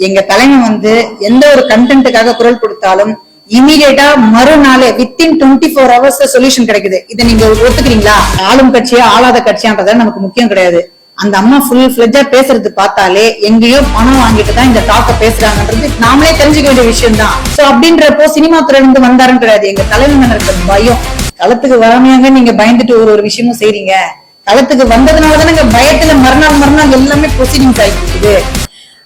எங்க தலைமை வந்து எந்த ஒரு கண்டென்ட்டுக்காக குரல் கொடுத்தாலும் இமீடியட்டா மறுநாளே வித்தின் 24 hours சொல்யூஷன் கிடைக்குது. இதை நீங்க ஒத்துக்கிறீங்களா? ஆளும் கட்சியா ஆளாத கட்சியான்றத நமக்கு முக்கியம் கிடையாது. அந்த அம்மா ஃபுல் ஃபிளெட்ஜா பேசுறது பார்த்தாலே எங்கேயோ பணம் வாங்கிட்டு தான் இந்த டாக்க பேசுறாங்கன்றது நாமளே தெரிஞ்சுக்க வேண்டிய விஷயம் தான். சோ அப்படின்றப்போ சினிமா துறையில இருந்து வந்தாருன்னு கிடையாது. எங்க தலைவர் இருக்க பயம். களத்துக்கு வராமையாங்க நீங்க பயந்துட்டு ஒரு விஷயமும் செய்றீங்க. களத்துக்கு வந்ததுனாலதானங்க பயத்துல மறுநாள் எல்லாமே ப்ரொசீடிங்ஸ் ஆகிட்டு.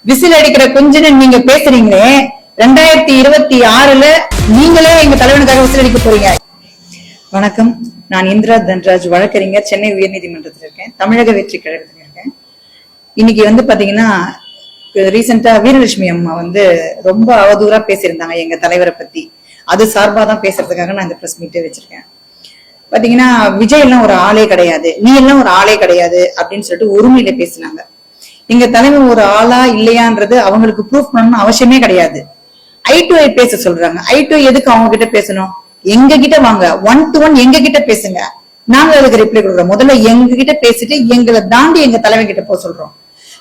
விசில் அடிக்கிற கொஞ்சம் நீங்க பேசுறீங்களே, 2026 நீங்களே எங்க தலைவனுக்காக விசில் அடிக்க போறீங்க. வணக்கம், நான் இந்திரா தன்ராஜ், வழக்கறிஞர், சென்னை உயர்நீதிமன்றத்தில் இருக்கேன், தமிழக வெற்றி கழகத்தில் இருக்கேன். இன்னைக்கு வந்து பாத்தீங்கன்னா ரீசெண்டா வீரலட்சுமி அம்மா வந்து ரொம்ப அவதூறா பேசியிருந்தாங்க எங்க தலைவரை பத்தி. அது சார்பா தான் பேசுறதுக்காக நான் இந்த பிரஸ் மீட்டே வச்சிருக்கேன். பாத்தீங்கன்னா விஜய் எல்லாம் ஒரு ஆளே கிடையாது, நீ எல்லாம் ஒரு ஆளே கிடையாது அப்படின்னு சொல்லிட்டு ஒருமையில பேசினாங்க. எங்க தலைவர் ஒரு ஆளா இல்லையான்றது அவங்களுக்கு ப்ரூஃப் பண்ணணும்னு அவசியமே கிடையாது. ஐ டு ஐ பேச சொல்றாங்க. ஐ டு எதுக்கு அவங்க கிட்ட பேசணும்? எங்க கிட்ட வாங்க, 1 to 1 எங்க கிட்ட பேசுங்க, நாங்க அதுக்கு ரிப்ளை கொடுக்குறோம். முதல்ல எங்க கிட்ட பேசிட்டு எங்களை தாண்டி எங்க தலைவன் கிட்ட போக சொல்றோம்.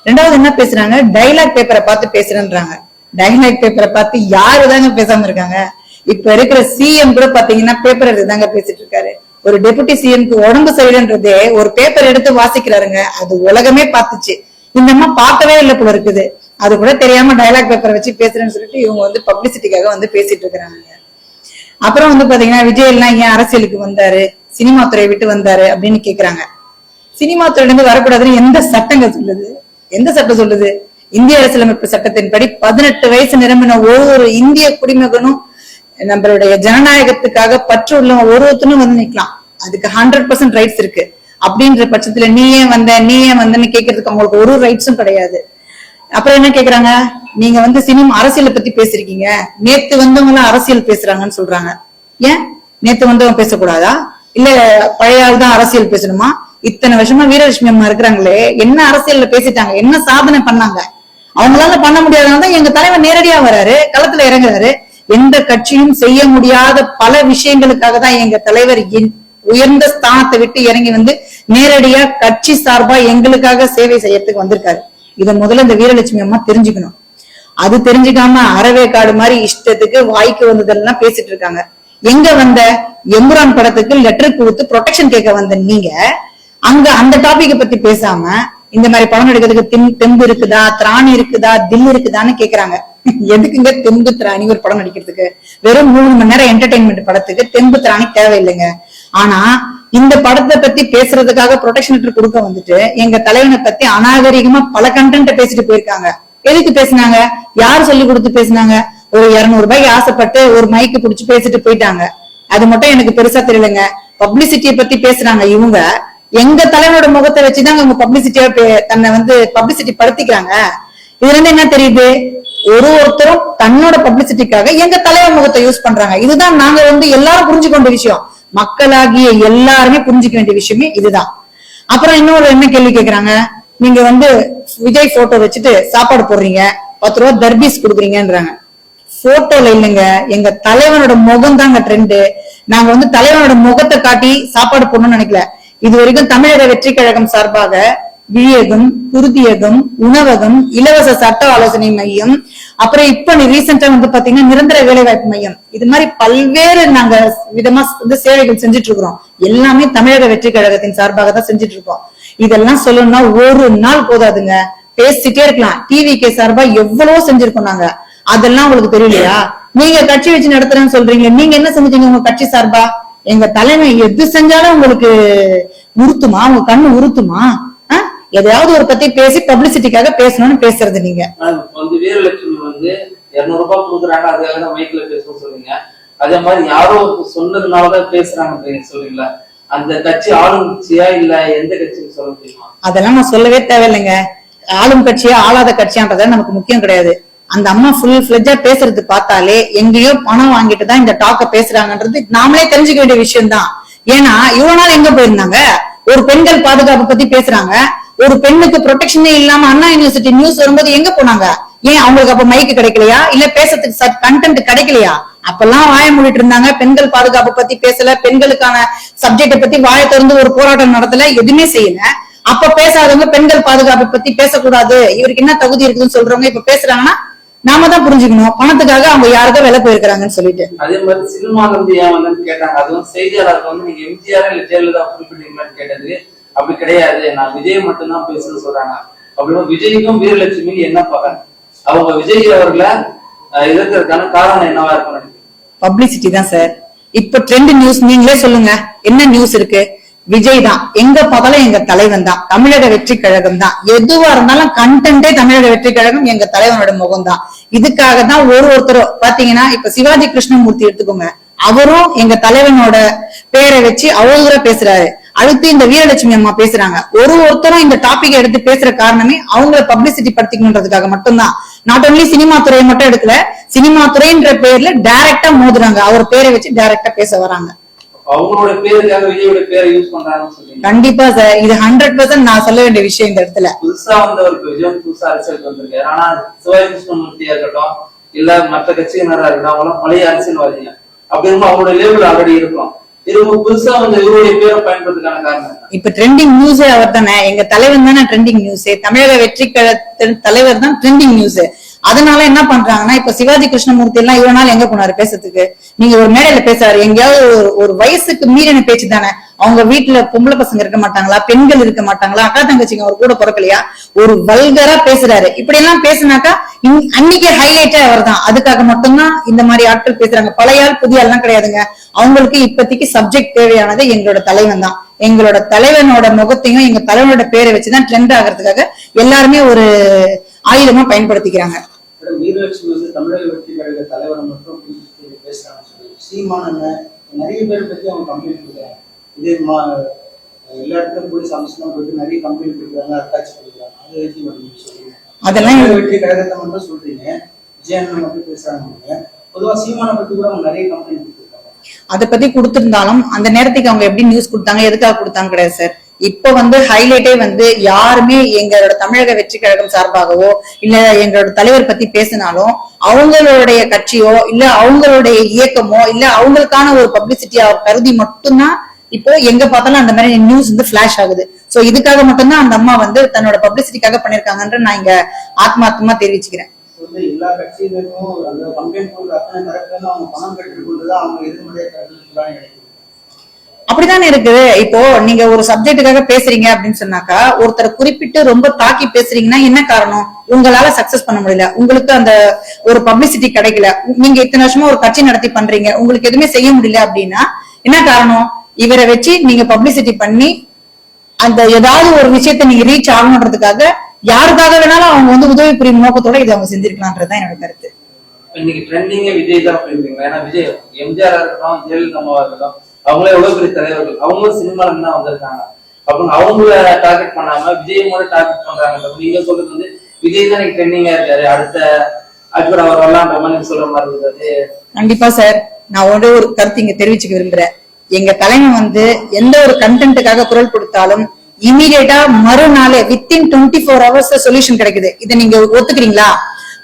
ரெண்டாவது என்ன பேசுறாங்க? டைலாக் பேப்பரை பார்த்து பேசுறேன்றாங்க. டைலாக் பேப்பரை பார்த்து யாரு தாங்க பேசாம இருக்காங்க? இப்ப இருக்கிற சிஎம் கூட பாத்தீங்கன்னா பேப்பர் எடுத்து தாங்க பேசிட்டு இருக்காரு. ஒரு டெபுட்டி சிஎம்க்கு உடம்பு சரியில்லைன்றதே ஒரு பேப்பர் எடுத்து வாசிக்கிறாருங்க. அது உலகமே பார்த்துச்சு. இந்த அம்மா பார்க்கவே இல்லை போல இருக்குது. அது கூட தெரியாம டைலாக் பேப்பரை வச்சு பேசுறேன்னு சொல்லிட்டு இவங்க வந்து பப்ளிசிட்டிக்காக வந்து பேசிட்டு இருக்கிறாங்க. அப்புறம் வந்து பாத்தீங்கன்னா விஜய் எல்லாம் ஏன் அரசியலுக்கு வந்தாரு, சினிமா துறையை விட்டு வந்தாரு அப்படின்னு கேக்குறாங்க. சினிமா துறையில இருந்து வரக்கூடாதுன்னு எந்த சட்டங்க சொல்லுது? எந்த சட்டம் சொல்லுது? இந்திய அரசியலமைப்பு சட்டத்தின்படி 18 வயசு நிரம்பின ஒவ்வொரு இந்திய குடிமகனும் நம்மளுடைய ஜனநாயகத்துக்காக பற்று உள்ள ஒருத்தனும் வந்து நிக்கலாம். அதுக்கு 100% ரைட்ஸ் இருக்கு. அப்படின்ற பட்சத்துல நீ ஏன் வந்தன்னு கேட்கறதுக்கு அவங்களுக்கு ஒரு ரைட்ஸும் கிடையாது. அப்புறம் என்ன கேக்குறாங்க? நீங்க வந்து சினிமா அரசியலை பத்தி பேசிருக்கீங்க, நேத்து வந்தவங்க அரசியல் பேசுறாங்கன்னு சொல்றாங்க. ஏன் நேத்து வந்தவங்க பேசக்கூடாதா? இல்ல பழைய ஆள் தான் அரசியல் பேசணுமா? இத்தனை வருஷமா வீரலட்சுமி அம்மா இருக்கிறாங்களே, என்ன அரசியல்ல பேசிட்டாங்க, என்ன சாதனை பண்ணாங்க? அவங்களால பண்ண முடியாதனாலதான் எங்க தலைவர் நேரடியா வராரு, களத்துல இறங்குறாரு. எந்த கட்சியும் செய்ய முடியாத பல விஷயங்களுக்காக தான் எங்க தலைவர் உயர்ந்த ஸ்தானத்தை விட்டு இறங்கி வந்து நேரடியா கட்சி சார்பா எங்களுக்காக சேவை செய்யறதுக்கு வந்திருக்காரு. இத முதல்ல இந்த வீரலட்சுமி அம்மா தெரிஞ்சுக்கணும். அது தெரிஞ்சுக்காம அறவே காடு மாதிரி இஷ்டத்துக்கு வாய்க்கு வந்ததெல்லாம் பேசிட்டு இருக்காங்க. எங்க வந்த எம்புரான் படத்துக்கு லெட்டர் கொடுத்து ப்ரொடெக்ஷன் கேட்க வந்த நீங்க அங்க அந்த டாபிக் பத்தி பேசாம இந்த மாதிரி படம் எடுக்கிறதுக்கு தெம்பு இருக்குதா, திராணி இருக்குதா, தில் இருக்குதான்னு கேக்குறாங்க. எதுக்குங்க தெம்பு திராணி ஒரு படம் நடிக்கிறதுக்கு? வெறும் 3 மணி நேரம் என்டர்டைன்மெண்ட் படத்துக்கு தெம்பு திராணி தேவையில்லைங்க. ஆனா இந்த படத்தை பத்தி பேசுறதுக்காக ப்ரொடெக்ஷன் லெட்டர் கொடுக்க வந்துட்டு எங்க தலைவனை பத்தி அநாகரிகமா பல கண்டென்ட் பேசிட்டு போயிருக்காங்க. எதுக்கு பேசினாங்க? யாரு சொல்லி கொடுத்து பேசினாங்க? ஒரு 200 ரூபாய்க்கு ஆசைப்பட்டு ஒரு மைக்கு புடிச்சு பேசிட்டு போயிட்டாங்க. அது மட்டும் எனக்கு பெருசா தெரியலங்க. பப்ளிசிட்டியை பத்தி பேசுறாங்க இவங்க. எங்க தலைவனோட முகத்தை வச்சுதான் அவங்க பப்ளிசிட்டியா தன்னை வந்து பப்ளிசிட்டி படுத்திக்கிறாங்க. இதுல இருந்து என்ன தெரியுது? ஒருத்தரும் தன்னோட பப்ளிசிட்டிக்காக எங்க தலைவர் முகத்தை யூஸ் பண்றாங்க. இதுதான் நாங்க வந்து எல்லாரும் புரிஞ்சுக்க வேண்டிய விஷயம். மக்களாகிய எல்லாருமே புரிஞ்சுக்க வேண்டிய விஷயமே இதுதான். அப்புறம் இன்னொரு என்ன கேள்வி கேக்குறாங்க? நீங்க வந்து விஜய் போட்டோ வச்சுட்டு சாப்பாடு போடுறீங்க, 10 ரூபாய் தர்பீஸ் கொடுக்குறீங்கன்றாங்க. போட்டோல இல்லைங்க, எங்க தலைவனோட முகம் தாங்க ட்ரெண்டு. நாங்க வந்து தலைவனோட முகத்தை காட்டி சாப்பாடு போடணும்னு நினைக்கல. இது வரைக்கும் தமிழக வெற்றி கழகம் சார்பாக விழியகம், குருதியகம், உணவகம், இலவச சட்ட ஆலோசனை மையம், அப்புறம் இப்ப ரீசெண்டா வந்து பாத்தீங்கன்னா நிரந்தர வேலைவாய்ப்பு மையம், இது மாதிரி பல்வேறு நாங்க விதமா வந்து சேவைகள் செஞ்சுட்டு இருக்கிறோம். எல்லாமே தமிழக வெற்றி கழகத்தின் சார்பாக தான் செஞ்சுட்டு இருக்கோம். இதெல்லாம் சொல்லணும்னா ஒரு நாள் போதாதுங்க, பேசிட்டே இருக்கலாம். டிவிகே சார்பா எவ்வளவோ செஞ்சிருக்கோம் நாங்க. அதெல்லாம் உங்களுக்கு தெரியலையா? நீங்க கட்சி வச்சு நடத்துறேன்னு சொல்றீங்க, நீங்க என்ன செஞ்சீங்க உங்க கட்சி சார்பா? எங்க தலைமை எது செஞ்சாலும் உங்களுக்கு உறுத்துமா? உங்க கண்ணு உறுத்துமா? எதையாவது ஒரு பத்தி பேசி பப்ளிசிட்டிக்காக பேசணும்னு பேசுறது நீங்க. வீரலட்சுமி வந்து 200 ரூபாய் கொடுக்குறாங்க, அதுக்காக மைக்ல பேசணும் சொல்றீங்க. அதே மாதிரி யாரோ சொன்னதுனாலதான் பேசுறாங்க சொல்றீங்களா? அந்த கட்சி ஆளும் கட்சியா இல்ல எந்த கட்சின்னு சொல்ல முடியுமா? அதெல்லாம் நான் சொல்லவே தேவையில்லைங்க. ஆளும் கட்சியா ஆளாத கட்சியான்றத நமக்கு முக்கியம் கிடையாது. அந்த அம்மா ஃபுல் ஃபிளெட்ஜா பேசுறது பார்த்தாலே எங்கேயோ பணம் வாங்கிட்டு தான் இந்த டாக்க பேசுறாங்கன்றது நாமளே தெரிஞ்சுக்க வேண்டிய விஷயம் தான். ஏன்னா இவ்வளவு நாள் எங்க போயிருந்தாங்க? ஒரு பெண்கள் பாதுகாப்பு பத்தி பேசுறாங்க, ஒரு பெண்ணுக்கு ப்ரொடெக்ஷனே இல்லாம அண்ணா யூனிவர்சிட்டி நியூஸ் வரும்போது எங்க போனாங்க? ஏன் அவங்களுக்கு அப்ப மைக்கு கிடைக்கலையா? இல்ல பேசுறதுக்கு கண்டென்ட் கிடைக்கலையா? அப்பெல்லாம் வாய மூடிட்டு இருந்தாங்க. பெண்கள் பாதுகாப்பு பத்தி பேசல, பெண்களுக்கான சப்ஜெக்ட பத்தி வாய திறந்து ஒரு போராட்டம் நடத்தல, எதுவுமே செய்யல. அப்ப பேசாதவங்க பெண்கள் பாதுகாப்பை பத்தி பேசக்கூடாது, இவருக்கு என்ன தகுதி இருக்குதுன்னு சொல்றவங்க இப்ப பேசுறாங்கன்னா நாம தான் புரிஞ்சுக்கணும் பணத்துக்காக அவங்க யாருக்கோ வேலை போயிருக்காங்கன்னு சொல்லிட்டு. அதே மாதிரி சினிமால இருந்து ஏன் வந்து கேட்டாங்க, அதுவும் செய்தியாளர்கள் வந்து நீங்க எம்ஜிஆர் இல்ல ஜெயலலிதா குறிப்பிட்டீங்களான்னு கேட்டதுக்கு அப்படி கிடையாது, நான் விஜய் மட்டும்தான் பேசுன்னு சொல்றாங்க. அப்படின்னா விஜய்க்கும் வீரலட்சுமி என்ன பகன், அவங்க விஜய் அவர்களை எதிர்க்கிறதுக்கான காரணம் என்னவா இருக்கும்? பப்ளிசிட்டி தான் சார். இப்ப ட்ரெண்ட் நியூஸ் நீங்களே சொல்லுங்க, என்ன நியூஸ் இருக்கு? விஜய் தான் எங்க பார்த்தாலும் எங்க தலைவன் தான், தமிழக வெற்றி கழகம் தான், எதுவா இருந்தாலும் கண்டென்ட்டே தமிழக வெற்றி கழகம், எங்க தலைவனோட முகம் தான். இதுக்காக தான் ஒருத்தரும் பாத்தீங்கன்னா இப்ப சிவாஜி கிருஷ்ணமூர்த்தி எடுத்துக்கோங்க, அவரும் எங்க தலைவனோட பேரை வச்சு அவ்வளவு பேசுறாரு. அடுத்து இந்த வீரலட்சுமி அம்மா பேசுறாங்க. ஒருத்தரும் இந்த டாபிக் எடுத்து பேசுற காரணமே அவங்கள பப்ளிசிட்டி படுத்திக்கணுன்றதுக்காக மட்டும்தான். நாட் ஒன்லி சினிமா துறையை மட்டும் எடுக்கல, சினிமா துறைன்ற பேர்ல டைரக்டா மோதுறாங்க, அவர் பேரை வச்சு டைரக்டா பேச வராங்க. அவங்களோட பேருக்காக விஜயோட பேரை யூஸ் பண்றாங்கன்னு சொல்றீங்க. கண்டிப்பா சார், இது 100% நான் சொல்ல வேண்டிய விஷயம் இந்த இடத்துல. புதுசா வந்தவருக்கு விஜய் புதுசா அரசியலுக்கு வந்திருக்காரு. ஆனா சிவாஜி கிருஷ்ணமூர்த்தியா இருக்கட்டும் இல்ல மற்ற கட்சியினரா இருக்கட்டும், அவங்களாம் பழைய அரசியல்வாதிங்க. அப்படி இருக்கும் அவங்களோட லேபிள் ஆல்ரெடி இருக்கும். திரும்ப புதுசா வந்து இவருடைய பேரை பயன்படுத்துக்கான காரணம் இப்ப ட்ரெண்டிங் நியூஸே அவர் தானே, எங்க தலைவன் தானே ட்ரெண்டிங் நியூஸ், தமிழக வெற்றி கழகத்தின் தலைவர் தான் ட்ரெண்டிங் நியூஸ். அதனால என்ன பண்றாங்கன்னா, இப்ப சிவாஜி கிருஷ்ணமூர்த்தி எல்லாம் இவ்வளவு நாள் எங்க போனாரு பேசுறதுக்கு? நீங்க ஒரு மேடையில பேசுறாரு, எங்கேயாவது ஒரு வயசுக்கு மீறின பேச்சு தானே. அவங்க வீட்டுல பொம்பளை பசங்க இருக்க மாட்டாங்களா, பெண்கள் இருக்க மாட்டாங்களா, அக்கா தங்கச்சிங்க அவர் கூட பிறக்கலையா? ஒரு வல்கரா பேசுறாரு. இப்படி எல்லாம் பேசினாக்கா அன்னைக்கு ஹைலைட்டே அவர் தான். அதுக்காக மட்டும்தான் இந்த மாதிரி ஆட்கள் பேசுறாங்க. பழைய ஆள் புதிய ஆள்லாம் கிடையாதுங்க. அவங்களுக்கு இப்போதைக்கு சப்ஜெக்ட் தேவையானது எங்களோட தலைவன் தான். எங்களோட தலைவனோட முகத்தையும் எங்க தலைவனோட பேரை வச்சுதான் ட்ரெண்ட் ஆகிறதுக்காக எல்லாருமே ஒரு ஆயுதமா பயன்படுத்திக்கிறாங்க. வீரலட்சுமி வந்து தமிழக வெற்றி கழக தலைவரை மட்டும் பேசுறாங்க. சீமான நிறைய பேர் பத்தி அவங்க கம்ப்ளைண்ட் கொடுக்குறாங்க. இதே எல்லா இடத்துலயும் போலீஸ் அமைச்சலாம் போயிட்டு நிறைய கம்ப்ளைண்ட் கொடுக்குறாங்க, அட்டாச் கொடுக்குறாங்க. அதை வச்சு சொல்றீங்க அதெல்லாம் வெற்றி கழகத்தை மட்டும் சொல்றீங்க, விஜயண்ணன் மட்டும் பேசுறாங்க. பொதுவா சீமானை பத்தி கூட அவங்க நிறைய கம்ப்ளைண்ட் கொடுத்துருக்காங்க. அதை பத்தி கொடுத்திருந்தாலும் அந்த நேரத்துக்கு அவங்க எப்படி நியூஸ் கொடுத்தாங்க, எதுக்காக கொடுத்தாங்க கிடையாது சார். இப்ப வந்து ஹைலைட்டே வந்து யாருமே எங்களோட தமிழக வெற்றி கழகம் சார்பாகவோ இல்ல எங்களோட தலைவர் பத்தி பேசினாலும் அவங்களுடைய கட்சியோ இல்ல அவங்களுடைய இயக்கமோ இல்ல அவங்களுக்கான ஒரு பப்ளிசிட்டியா கருதி மட்டும்தான் இப்போ எங்க பார்த்தாலும் அந்த மாதிரி நியூஸ் வந்து பிளாஷ் ஆகுது. சோ இதுக்காக மட்டும்தான் அந்த அம்மா வந்து தன்னோட பப்ளிசிட்டிக்காக பண்ணிருக்காங்கன்ற நான் இங்க ஆத்மார்த்தமா தெரிவிச்சுக்கிறேன். எல்லா கட்சியிலும் அந்த கம்ப்ளைண்ட் போடுற அத்தனை தரப்புல அவங்க பணம் கட்டிட்டு கொண்டுதான் அவங்க எதிர்மறையா கருத்து அப்படித்தானே இருக்குது. இப்போ நீங்க ஒரு சப்ஜெக்டுக்காக பேசுறீங்க அப்படின்னு சொன்னாக்கா, ஒருத்தரை குறிப்பிட்டு ரொம்ப தாக்கி பேசுறீங்கன்னா என்ன காரணம்? உங்களால சக்சஸ் பண்ண முடியல, உங்களுக்கு அந்த ஒரு பப்ளிசிட்டி கிடைக்கல, நீங்க இத்தனை வருஷமா ஒரு கட்சி நடத்தி பண்றீங்க, உங்களுக்கு எதுவுமே செய்ய முடியல அப்படின்னா என்ன காரணம்? இவரை வச்சு நீங்க பப்ளிசிட்டி பண்ணி அந்த ஏதாவது ஒரு விஷயத்த நீங்க ரீச் ஆகணுன்றதுக்காக யாருக்காக வேணாலும் அவங்க வந்து உதவி புரியும் நோக்கத்தோட இதை அவங்க செஞ்சிருக்கலாம்ன்றதுதான் என்னோட கருத்து. இன்னைக்கு ட்ரெண்டிங்கே விஜய் தான் அப்படின்றீங்களா? ஏன்னா விஜய் எம்ஜிஆர் இருக்கட்டும் ஜெயலலிதா அம்மாவா இருக்கட்டும் அவங்களே எவ்வளவு பெரிய தலைவர்கள், அவங்களும் சினிமால தான் வந்திருக்காங்க. அப்படின்னு அவங்கள டார்கெட் பண்ணாம விஜய் மூலம் டார்கெட் பண்றாங்க. நீங்க சொல்றது வந்து விஜய் தான் நீங்க ட்ரெண்டிங்கா இருக்காரு, அடுத்த அக்பர் அவர் வரலான்ற மாதிரி சொல்ற மாதிரி இருக்காது. கண்டிப்பா சார், நான் ஒரு கருத்து இங்க தெரிவிச்சுக்க விரும்புறேன். எங்க தலைமை வந்து எந்த ஒரு கண்டென்ட்டுக்காக குரல் கொடுத்தாலும் இமீடியட்டா மறுநாளே வித்தின் 24 hours சொல்யூஷன் கிடைக்குது. இதை நீங்க ஒத்துக்கிறீங்களா?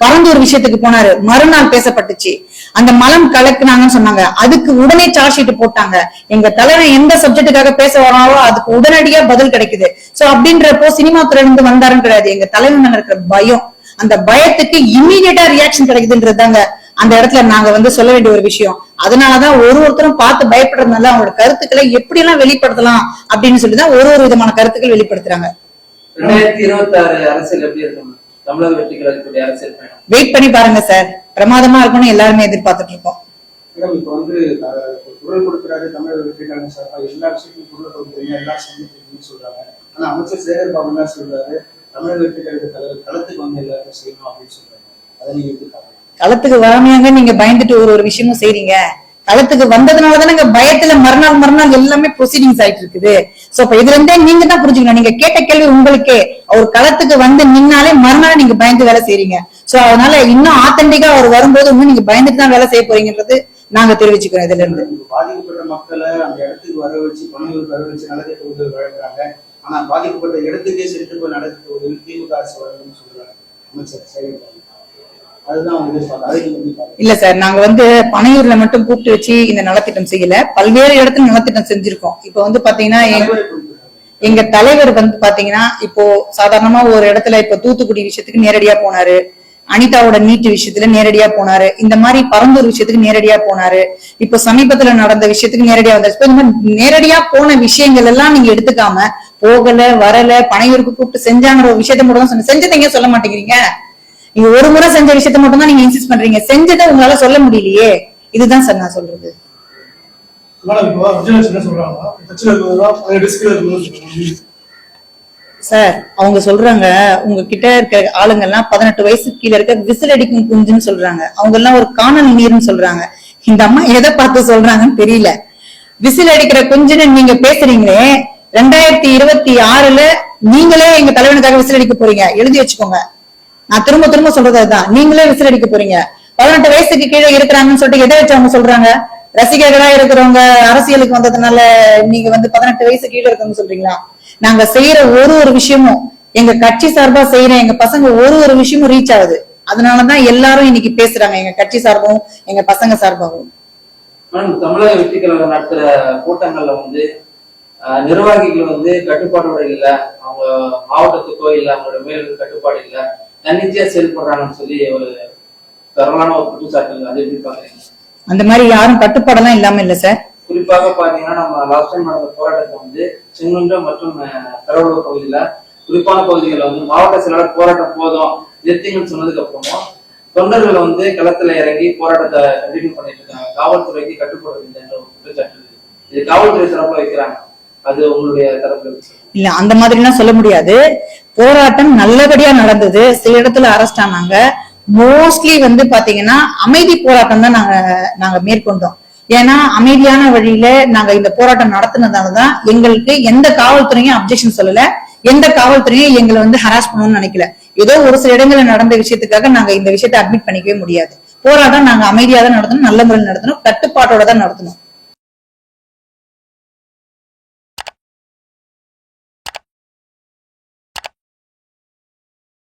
பரந்தூர் விஷயத்துக்கு போனாரு, மறுநாள் பேசப்பட்டுச்சு. அந்த மலம் கலக்குனாங்கன்னு சொன்னாங்க, அதுக்கு உடனே சார்ஜ் ஷீட் போட்டாங்க. எங்க தலைவர் எந்த சப்ஜெக்டுக்காக பேச வராங்களோ அதுக்கு உடனடியா பதில் கிடைக்குது. சோ அப்படின்றப்போ சினிமா துறையில இருந்து வந்தாருன்னு கிடையாது, எங்க தலைவர் மேல இருக்கிற பயம், அந்த பயத்துக்கு இமீடியட்டா ரியாக்ஷன் கிடைக்குதுன்றதாங்க அந்த இடத்துல நாங்க வந்து சொல்ல வேண்டிய ஒரு விஷயம். அதனாலதான் ஒருத்தரும் பார்த்து பயப்படுறதுனால அவங்களோட கருத்துக்களை எப்படி எல்லாம் வெளிப்படுத்தலாம் அப்படின்னு சொல்லிதான் ஒரு விதமான கருத்துக்கள் வெளிப்படுத்துறாங்க. 2026 அரசியல் எப்படி இருக்கும்? தமிழக வெற்றி கழகத்துடைய அரசியல் வெயிட் பண்ணி பாருங்க சார், பிரமாதமா இருக்கும்னு எல்லாருமே எதிர்பார்த்துட்டு இருக்கோம். இப்ப வந்து குரல் கொடுக்கிறாரு தமிழக வெற்றி கழகம் சார்பா, எல்லா விஷயத்தையும் குரல் கொடுக்குறீங்க, எல்லா சமயத்தையும் சொல்றாங்க. ஆனா அமைச்சர் சேகர் பாபு என்ன சொல்றாரு, தமிழக வெற்றி கழக தலைவர் களத்துக்கு வந்து எல்லாருக்கும் செய்யணும் அப்படின்னு சொல்றாரு. அதை நீங்க எப்படி பாருங்க? களத்துக்கு வராமையாங்க நீங்க பயந்துட்டு ஒரு விஷயமும் செய்றீங்க. களத்துக்கு வந்ததுனாலதானங்க பயத்துல மறுநாள் எல்லாமே ப்ரொசீடிங்ஸ் ஆயிட்டு இருக்குது. சோ இப்ப இதுல இருந்தே நீங்க தான் புரிஞ்சுக்கணும். நீங்க கேட்ட கேள்வி உங்களுக்கே, அவர் களத்துக்கு வந்து நின்னாலே மறுநாள் நீங்க பயந்து வேலை செய்றீங்க. சோ அதனால இன்னும் ஆத்தென்டிக்கா அவர் வரும்போது இன்னும் நீங்க பயந்துட்டு தான் வேலை செய்ய போறீங்கன்றது நாங்க தெரிவிச்சுக்கிறோம். இதுல இருந்து பாதிக்கப்பட்ட மக்களை அந்த இடத்துக்கு வர வச்சு பணங்களுக்கு வர வச்சு நலத்திட்ட உதவி வழங்குறாங்க. ஆனா பாதிக்கப்பட்ட இடத்துக்கே சென்று போய் நலத்திட்ட உதவி திமுக அரசு வழங்குன்னு சொல்றாங்க அமைச்சர் சேகர். இல்ல சார், நாங்க வந்து பனையூர்ல மட்டும் கூப்பிட்டு வச்சு இந்த நலத்திட்டம் செய்யல, பல்வேறு இடத்துல நலத்திட்டம் செஞ்சிருக்கோம். இப்ப வந்து பாத்தீங்கன்னா எங்க தலைவர் வந்து பாத்தீங்கன்னா இப்போ சாதாரணமா ஒரு இடத்துல இப்ப தூத்துக்குடி விஷயத்துக்கு நேரடியா போனாரு. அனிதாவோட நீட் விஷயத்துல நேரடியா போனாரு. இந்த மாதிரி பரந்தூர் விஷயத்துக்கு நேரடியா போனாரு. இப்போ சமீபத்துல நடந்த விஷயத்துக்கு நேரடியா வந்தாரு. இந்த மாதிரி நேரடியா போன விஷயங்கள் எல்லாம் நீங்க எடுத்துக்காம போகல வரல பனையூருக்கு கூப்பிட்டு செஞ்சாங்கிற ஒரு விஷயத்த மட்டும் தான் சொன்ன. செஞ்சதை எங்க சொல்ல மாட்டேங்கிறீங்க? நீங்க ஒரு முறை செஞ்ச விஷயத்த மட்டும் தான் நீங்க இன்சிஸ்ட் பண்றீங்க, செஞ்சதை உங்களால சொல்ல முடியலையே. இதுதான் சார் நான் சொல்றது. சார் அவங்க சொல்றாங்க உங்ககிட்ட இருக்க ஆளுங்க எல்லாம் 18 வயசுக்கு கீழே இருக்க விசில் அடிக்கும் குஞ்சுன்னு சொல்றாங்க. அவங்க எல்லாம் ஒரு காணல் நீர்னு சொல்றாங்க. இந்த அம்மா எதை பார்த்து சொல்றாங்கன்னு தெரியல. விசில் அடிக்கிற குஞ்சுன்னு நீங்க பேசுறீங்களே, 2026 நீங்களே எங்க தலைவனுக்காக விசில் அடிக்க போறீங்க. எழுதி வச்சுக்கோங்க. நான் திரும்ப திரும்ப சொல்றது அதுதான். நீங்களே விசில் அடிக்க போறீங்க. 18 வயசுக்கு கீழே இருக்கிறாங்கன்னு சொல்லிட்டு எதை வச்சு அவங்க சொல்றாங்க? ரசிகர்களா இருக்கிறவங்க அரசியலுக்கு வந்ததுனால நீங்க 18 வயசு கீழே இருக்கணும்னு சொல்றீங்களா? நாங்க செய்யற ஒரு விஷயமும் எங்க கட்சி சார்பா செய்யற எங்க பசங்க ஒரு விஷயமும் ரீச் ஆகுது. அதனாலதான் எல்லாரும் இன்னைக்கு பேசுறாங்க, எங்க கட்சி சார்பாவும் எங்க பசங்க சார்பாகவும். தமிழக வெற்றி கழகம் நடத்துற கூட்டங்கள்ல நிர்வாகிகள் கட்டுப்பாடோட இல்ல, அவங்க மாவட்டத்துக்கோ இல்ல அவங்களோட மேல் கட்டுப்பாடு இல்ல, தன்னிச்சையா செயல்படுறாங்கன்னு சொல்லி ஒரு பரவலான ஒரு குற்றச்சாட்டு. அது எப்படி பாக்குறீங்க? அந்த மாதிரி யாரும் கட்டுப்பாடெல்லாம் இல்லாம இல்ல சார். குறிப்பாக பாத்தீங்கன்னா நம்ம லாஸ்ட் டைம் நடந்த போராட்டத்தை செங்குன்றம் மற்றும் கடலூர் பகுதியில குறிப்பான பகுதிகளில் மாவட்ட செயலாளர் போராட்டம் போதும் நிறுத்திங்கன்னு சொன்னதுக்கு அப்புறமும் தொண்டர்கள் களத்துல இறங்கி போராட்டத்தை கண்டினியூ பண்ணிட்டு இருக்காங்க. காவல்துறைக்கு கட்டுப்பாடு என்ற ஒரு குற்றச்சாட்டு இது காவல்துறை தரப்புல வைக்கிறாங்க. அது உங்களுடைய தரப்புல இல்ல? அந்த மாதிரி எல்லாம் சொல்ல முடியாது. போராட்டம் நல்லபடியா நடந்தது. சில இடத்துல அரெஸ்ட் ஆனாங்க. மோஸ்ட்லி பாத்தீங்கன்னா அமைதி போராட்டம் தான் நாங்க மேற்கொண்டோம். ஏன்னா அமைதியான வழியில நாங்க இந்த போராட்டம் நடத்தினதாலதான் எங்களுக்கு எந்த காவல்துறையும் அப்ஜெக்ஷன் சொல்லல, எந்த காவல்துறையும் எங்களை ஹராஸ் பண்ணணும்னு நினைக்கல. ஏதோ ஒரு சில இடங்கள்ல நடந்த விஷயத்துக்காக நாங்க இந்த விஷயத்தை அட்மிட் பண்ணிக்கவே முடியாது. போராட்டம் நாங்க அமைதியா தான் நடத்தணும், நல்ல முறையில் நடத்தணும், கட்டுப்பாட்டோட தான் நடத்தணும்.